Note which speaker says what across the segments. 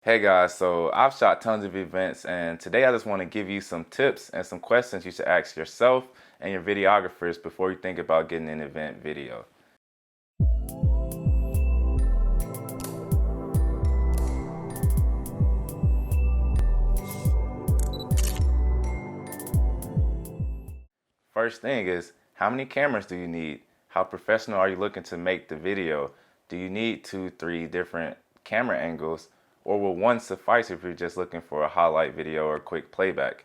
Speaker 1: Hey guys, so I've shot tons of events, and today I just want to give you some tips and some questions you should ask yourself and your videographers before you think about getting an event video. First thing is, how many cameras do you need? How professional are you looking to make the video? Do you need two, three different camera angles, or will one suffice if you're just looking for a highlight video or quick playback?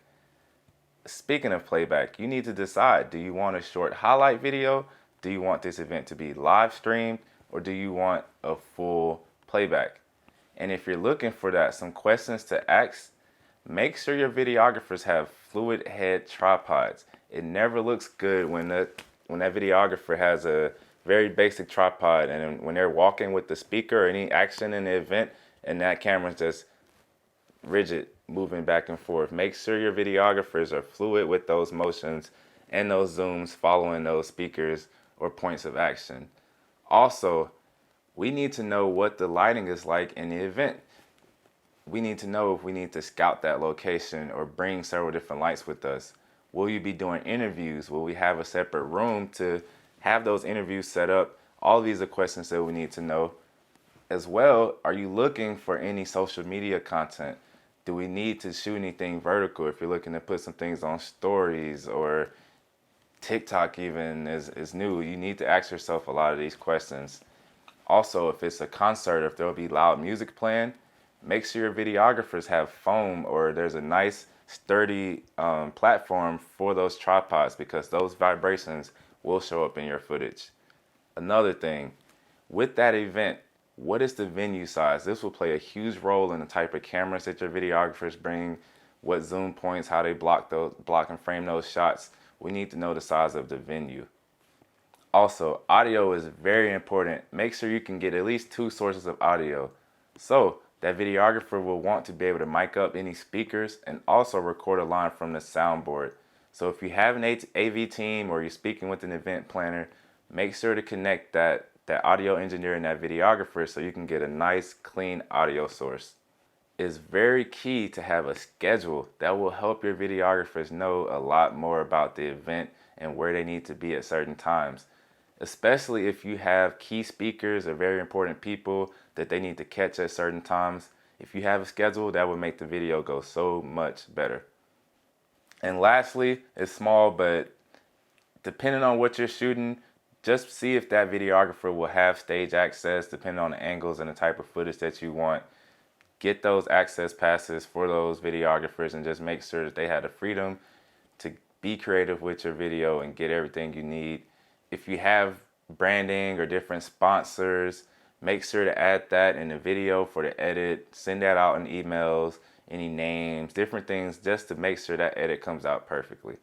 Speaker 1: Speaking of playback, you need to decide, do you want a short highlight video? Do you want this event to be live streamed? Or do you want a full playback? And if you're looking for that, some questions to ask, make sure your videographers have fluid head tripods. It never looks good when that videographer has a very basic tripod and when they're walking with the speaker or any action in the event and that camera's just rigid, moving back and forth. Make sure your videographers are fluid with those motions and those zooms following those speakers or points of action. Also, we need to know what the lighting is like in the event. We need to know if we need to scout that location or bring several different lights with us. Will you be doing interviews? Will we have a separate room to have those interviews set up? All of these are questions that we need to know. As well, are you looking for any social media content? Do we need to shoot anything vertical? If you're looking to put some things on stories or TikTok even is new, you need to ask yourself a lot of these questions. Also, if it's a concert, if there'll be loud music playing, make sure your videographers have foam or there's a nice sturdy platform for those tripods because those vibrations will show up in your footage. Another thing, with that event, what is the venue size? This will play a huge role in the type of cameras that your videographers bring, what zoom points, how they block and frame those shots. We need to know the size of the venue. Also, audio is very important. Make sure you can get at least two sources of audio. So that videographer will want to be able to mic up any speakers and also record a line from the soundboard. So if you have an AV team or you're speaking with an event planner, make sure to connect that audio engineer and that videographer so you can get a nice clean audio source. It's very key to have a schedule that will help your videographers know a lot more about the event and where they need to be at certain times, especially if you have key speakers or very important people that they need to catch at certain times. If you have a schedule, that would make the video go so much better. And lastly, it's small, but depending on what you're shooting, just see if that videographer will have stage access depending on the angles and the type of footage that you want. Get those access passes for those videographers and just make sure that they have the freedom to be creative with your video and get everything you need. If you have branding or different sponsors, make sure to add that in the video for the edit. Send that out in emails, any names, different things, just to make sure that edit comes out perfectly.